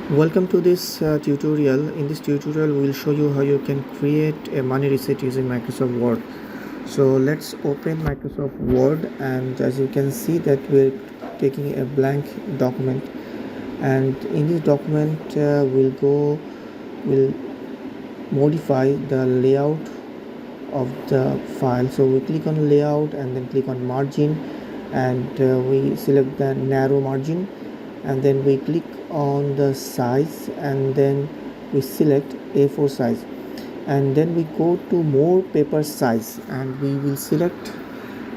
Welcome to this tutorial. In this tutorial we will show you how you can create a money receipt using Microsoft Word. So let's open Microsoft Word, and as you can see that we're taking a blank document, and in this document we'll modify the layout of the file. So we click on layout and then click on margin, and we select the narrow margin, and then we click on the size, and then we select A4 size, and then we go to more paper size, and we will select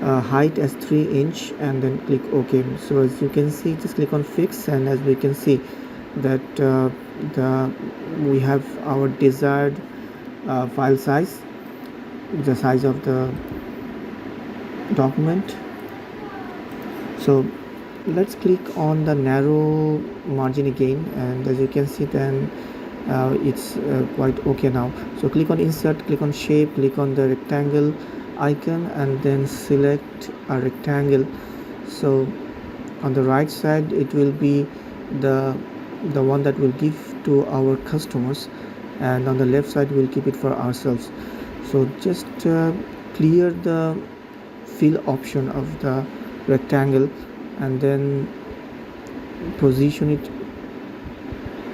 height as 3 inch, and then click OK. So as you can see, just click on fix, and as we can see that we have our desired file size, the size of the document. So let's click on the narrow margin again, and as you can see then it's quite okay now. So click on insert, click on shape, click on the rectangle icon, and then select a rectangle. So on the right side it will be the one that we'll give to our customers, and on the left side we'll keep it for ourselves. So just clear the fill option of the rectangle, and then position it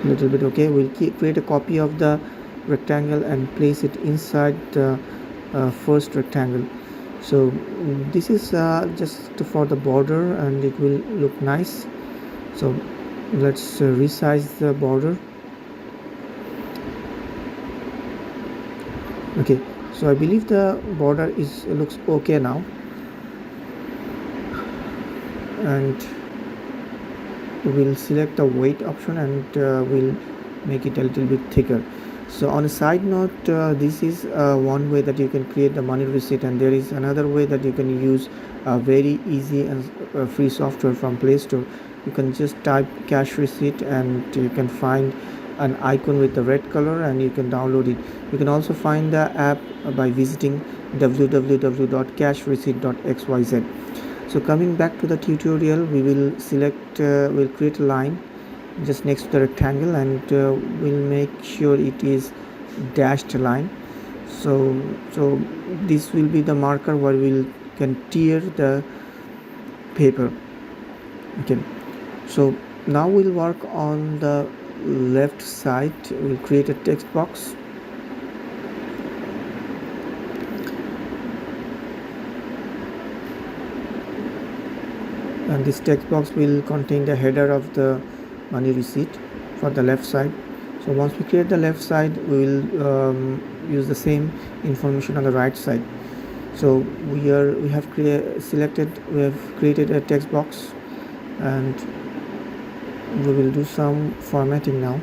a little bit. Okay, we'll create a copy of the rectangle and place it inside the first rectangle. So this is just for the border, and it will look nice. So let's resize the border. Okay, so I believe the border looks okay now, and we'll select the weight option, and we'll make it a little bit thicker. So on a side note, this is one way that you can create the money receipt, and there is another way that you can use very easy and free software from Play Store. You can just type cash receipt, and you can find an icon with the red color, and you can download it. You can also find the app by visiting www.cashreceipt.xyz. So coming back to the tutorial, we will select we'll create a line just next to the rectangle, and we'll make sure it is dashed line. So this will be the marker where we can tear the paper. Okay, so now we'll work on the left side. We'll create a text box, and this text box will contain the header of the money receipt for the left side. So once we create the left side, we will use the same information on the right side. So we have created a text box, and we will do some formatting now.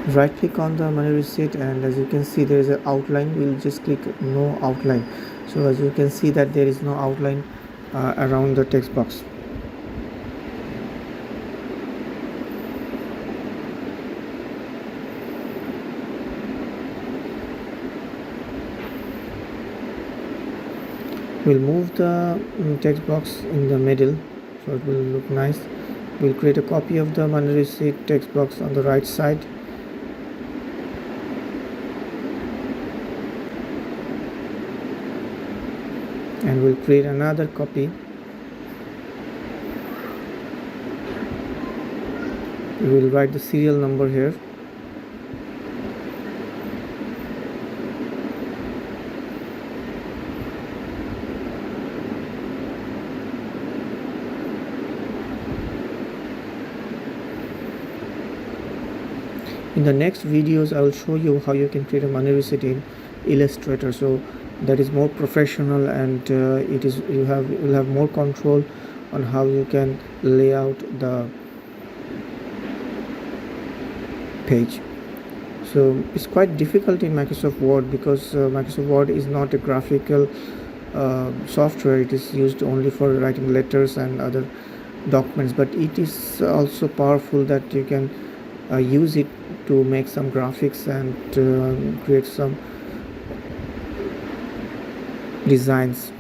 Right click on the money receipt, and as you can see there is an outline. We'll just click no outline. So as you can see that there is no outline around the text box. We'll move the text box in the middle so it will look nice. We'll create a copy of the money receipt text box on the right side. And we'll create another copy. We will write the serial number here. In the next videos I will show you how you can create a money receipt in Illustrator, so that is more professional, and you'll have more control on how you can lay out the page. So it's quite difficult in Microsoft Word, because Microsoft Word is not a graphical software. It is used only for writing letters and other documents, but it is also powerful that you can use it to make some graphics and create some designs.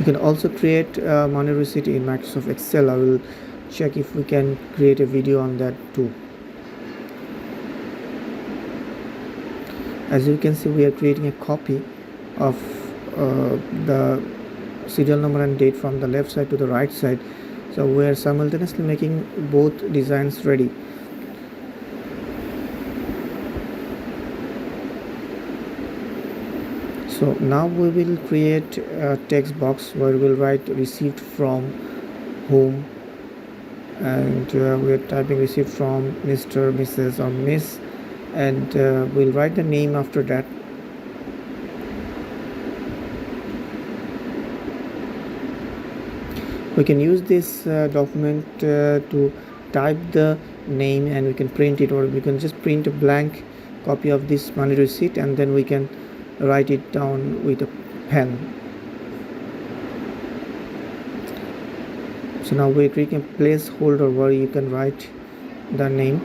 You can also create money receipt in Microsoft Excel. I will check if we can create a video on that too. As you can see, we are creating a copy of the serial number and date from the left side to the right side, so we are simultaneously making both designs ready. So now we will create a text box where we will write received from whom, and we are typing received from Mr., Mrs. or Miss, and we'll write the name after that. We can use this document to type the name, and we can print it, or we can just print a blank copy of this money receipt and then we can write it down with a pen. So now we're creating a placeholder where you can write the name.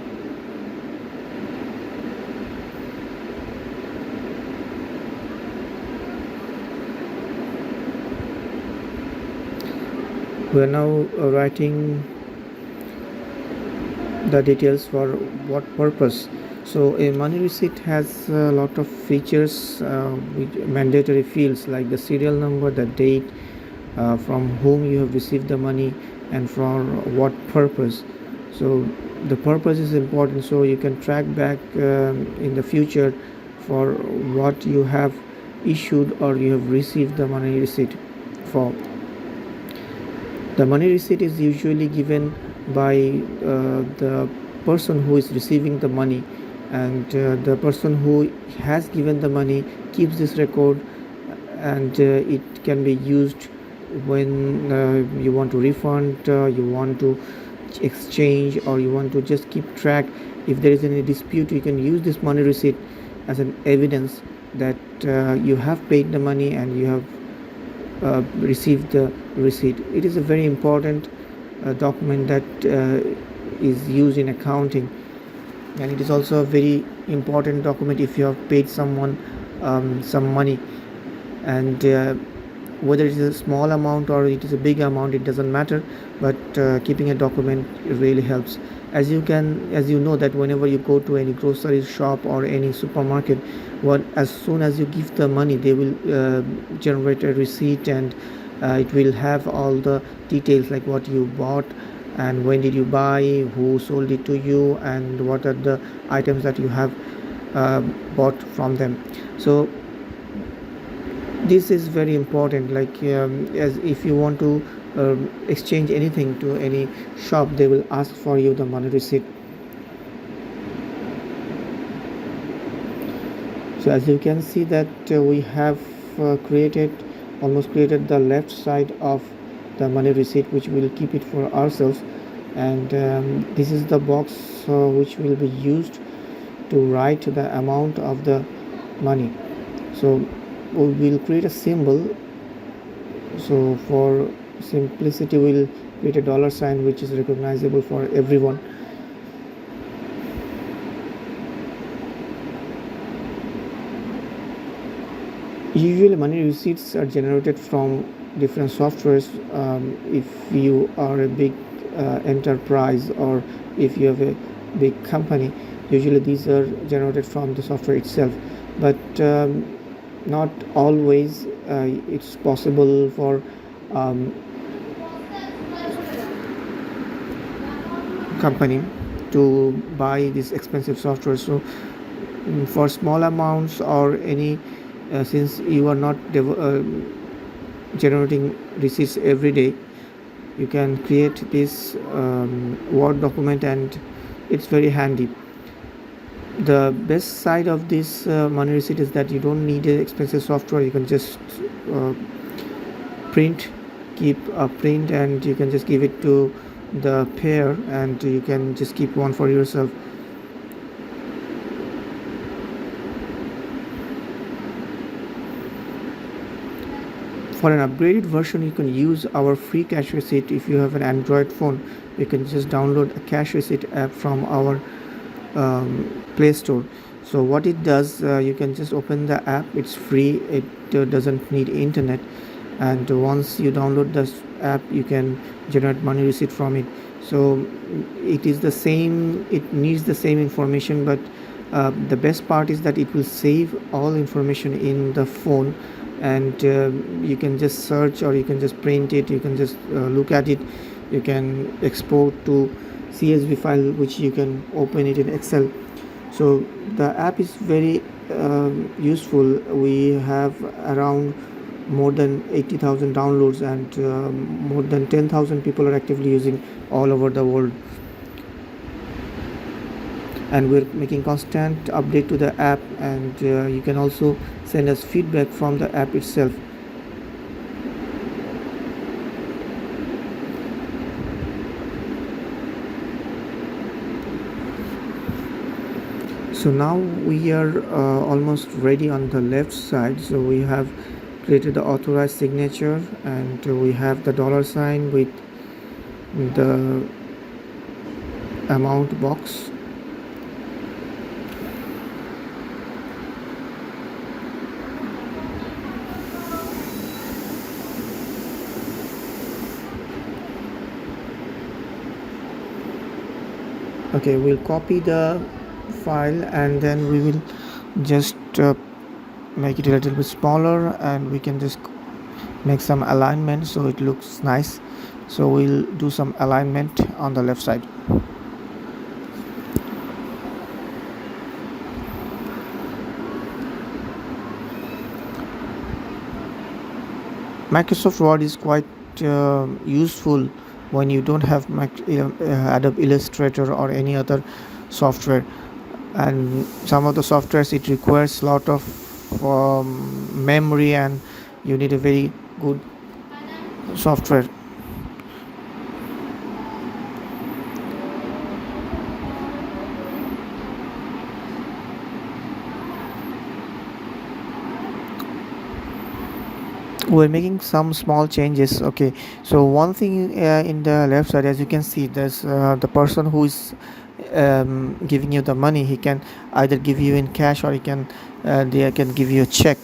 We are now writing the details for what purpose. So a money receipt has a lot of features with mandatory fields like the serial number, the date, from whom you have received the money, and for what purpose. So the purpose is important, so you can track back in the future for what you have issued or you have received the money receipt for. The money receipt is usually given by the person who is receiving the money, and the person who has given the money keeps this record, and it can be used when you want to refund, you want to exchange, or you want to just keep track. If there is any dispute, you can use this money receipt as an evidence that you have paid the money and you have received the receipt. It is a very important document that is used in accounting, and it is also a very important document if you have paid someone some money, and whether it is a small amount or it is a big amount, it doesn't matter, but keeping a document really helps. As you know that whenever you go to any grocery shop or any supermarket, as soon as you give the money, they will generate a receipt, and it will have all the details like what you bought and when did you buy, who sold it to you, and what are the items that you have bought from them. So this is very important, like as if you want to exchange anything to any shop, they will ask for you the money receipt. So as you can see that we have almost created the left side of the money receipt, which we will keep it for ourselves, and this is the box which will be used to write the amount of the money. So we will create a symbol. So for simplicity, we'll create a dollar sign which is recognizable for everyone. Usually money receipts are generated from different softwares. If you are a big enterprise, or if you have a big company, usually these are generated from the software itself, but not always it's possible for company to buy this expensive software. So for small amounts or any since you are not generating receipts every day, you can create this Word document, and it's very handy. The best side of this money receipt is that you don't need an expensive software. You can just keep a print, and you can just give it to the pair, and you can just keep one for yourself. For an upgraded version, you can use our free cash receipt. If you have an Android phone, you can just download a cash receipt app from our Play Store. So what it does, you can just open the app. It's free. It doesn't need internet, and once you download this app you can generate money receipt from it. So it is the same, it needs the same information, but the best part is that it will save all information in the phone, and you can just search, or you can just print it, you can just look at it, you can export to CSV file which you can open it in Excel. So the app is very useful. We have around more than 80,000 downloads, and more than 10,000 people are actively using all over the world, and we're making constant update to the app, and you can also send us feedback from the app itself. So now we are almost ready on the left side. So we have created the authorized signature, and we have the dollar sign with the amount box. Okay, we'll copy the file, and then we will just make it a little bit smaller, and we can just make some alignment so it looks nice. So we'll do some alignment on the left side. Microsoft Word is quite useful when you don't have Adobe Illustrator or any other software, and some of the softwares it requires a lot of memory, and you need a very good software. We're making some small changes. Okay, so one thing in the left side, as you can see, there's the person who is giving you the money. He can either give you in cash, or he can they can give you a check.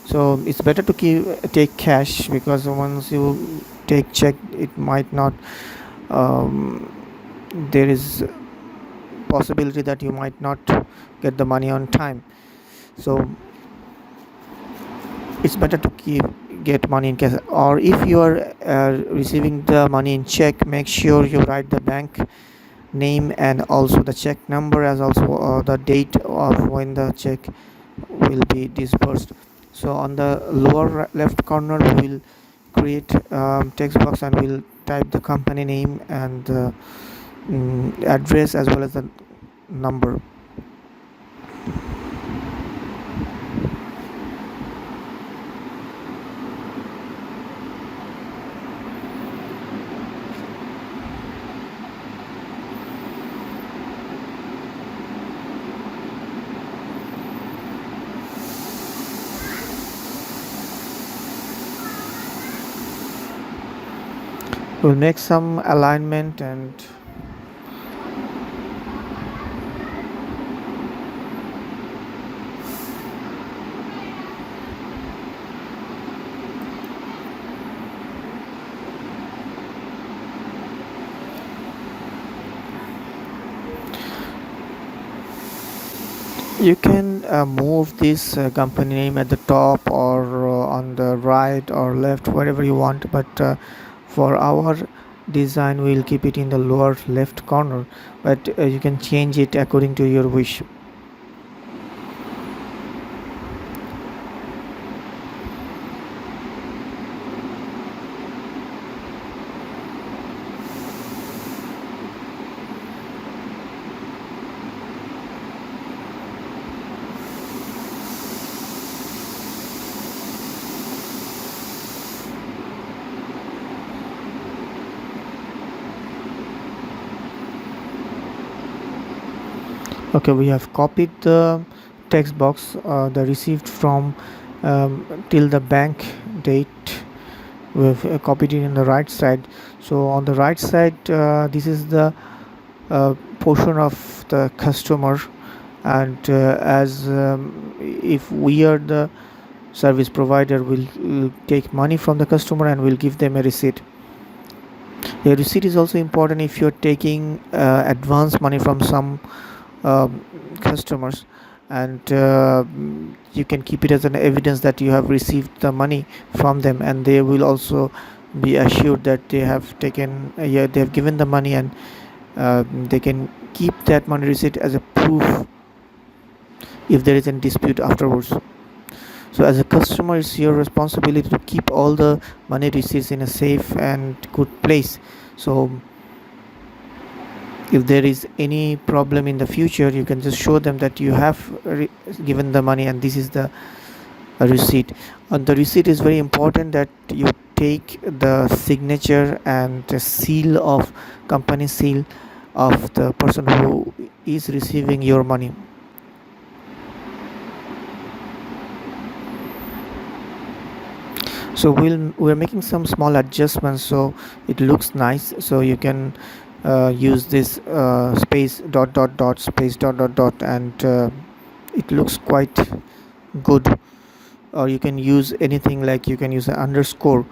So it's better to take cash, because once you take check it might not um, there is possibility that you might not get the money on time. So it's better to get money in cash, or if you are receiving the money in check, make sure you write the bank name and also the check number, as also the date of when the check will be disbursed. So on the lower left corner we will create text box, and we'll type the company name and address as well as the number. We'll make some alignment, and you can move this company name at the top, or on the right or left, wherever you want, but for our design we'll keep it in the lower left corner, but you can change it according to your wish. Okay, we have copied the text box, the received from till the bank date. We've copied it in the right side. So on the right side, this is the portion of the customer, and as if we are the service provider will take money from the customer and will give them a receipt. A receipt is also important if you're taking advance money from some customers, and you can keep it as an evidence that you have received the money from them, and they will also be assured that they have taken yeah, they have given the money, and they can keep that money receipt as a proof if there is a dispute afterwards. So as a customer, it's your responsibility to keep all the money receipts in a safe and good place. So if there is any problem in the future, you can just show them that you have given the money and this is the receipt. On the receipt is very important that you take the signature and the seal of company seal of the person who is receiving your money. So we're making some small adjustments so it looks nice. So you can use this space dot dot dot space dot dot dot, and it looks quite good. Or you can use anything, like you can use an underscore.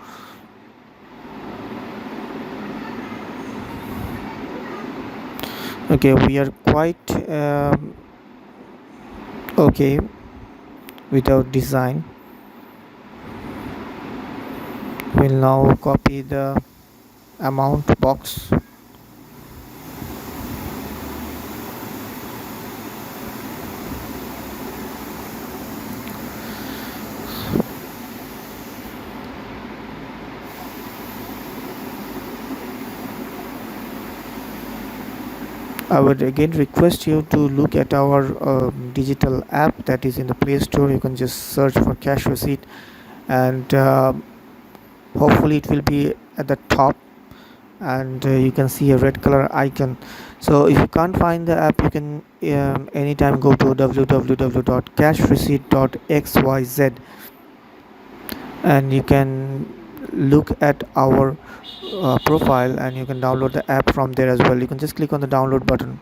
Okay, we are quite okay with our design. We'll now copy the amount box. I would again request you to look at our digital app that is in the Play Store. You can just search for Cash Receipt, and hopefully it will be at the top, and you can see a red color icon. So if you can't find the app, you can anytime go to www.cashreceipt.xyz, and you can look at our profile, and you can download the app from there as well. You can just click on the download button.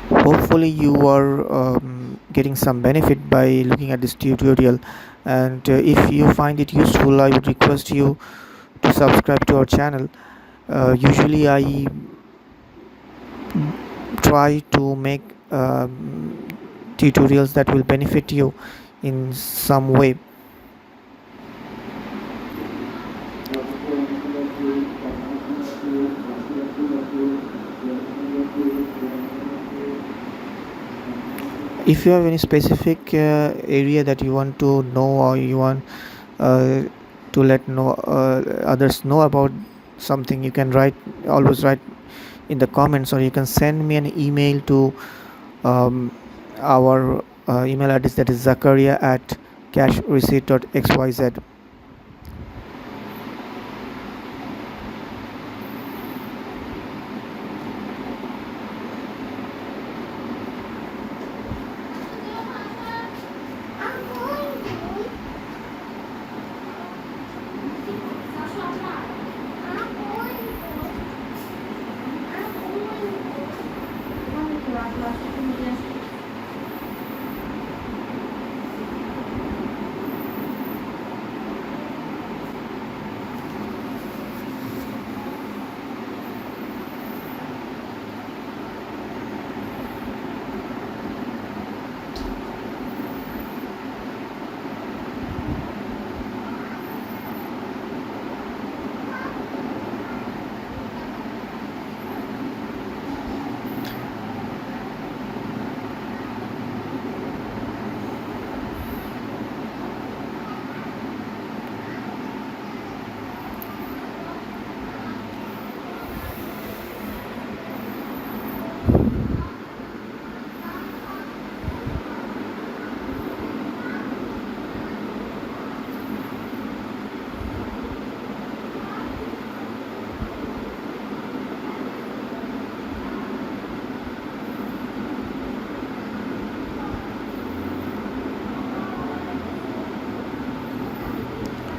Hopefully you are getting some benefit by looking at this tutorial, and if you find it useful, I would request you to subscribe to our channel. Usually I try to make tutorials that will benefit you in some way. If you have any specific area that you want to know, or you want to let know others know about something, you can always write in the comments, or you can send me an email to our email address, that is zakaria@cashreceipt.xyz.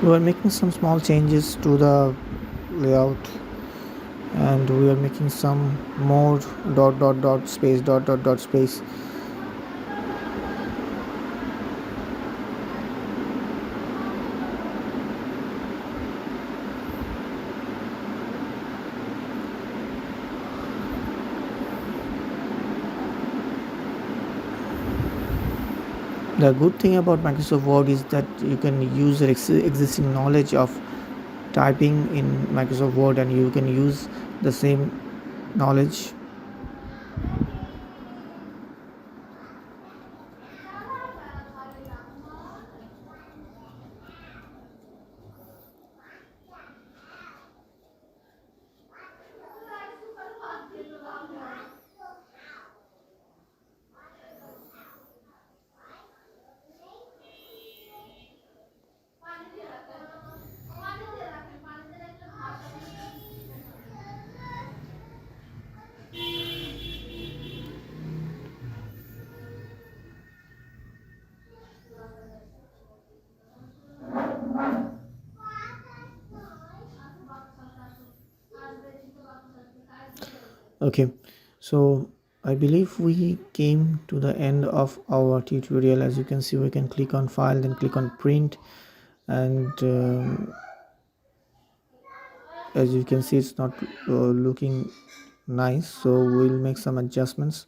We are making some small changes to the layout, and we are making some more dot dot dot space dot dot dot space. The good thing about Microsoft Word is that you can use the existing knowledge of typing in Microsoft Word, and you can use the same knowledge. Okay, so I believe we came to the end of our tutorial. As you can see, we can click on file, then click on print, and as you can see, it's not looking nice, so we'll make some adjustments.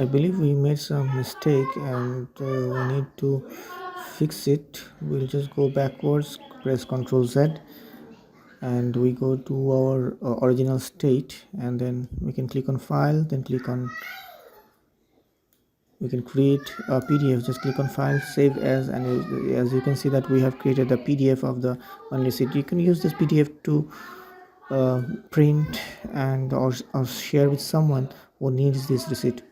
I believe we made some mistake, and we need to fix it. We'll just go backwards, press Ctrl Z, and we go to our original state, and then we can click on file, then click on, we can create a PDF. Just click on file, save as, and as you can see that we have created the PDF of the one receipt. You can use this PDF to print and or share with someone who needs this receipt.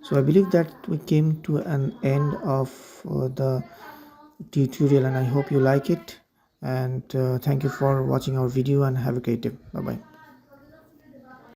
So I believe that we came to an end of the tutorial, and I hope you like it, and thank you for watching our video, and have a great day. Bye bye.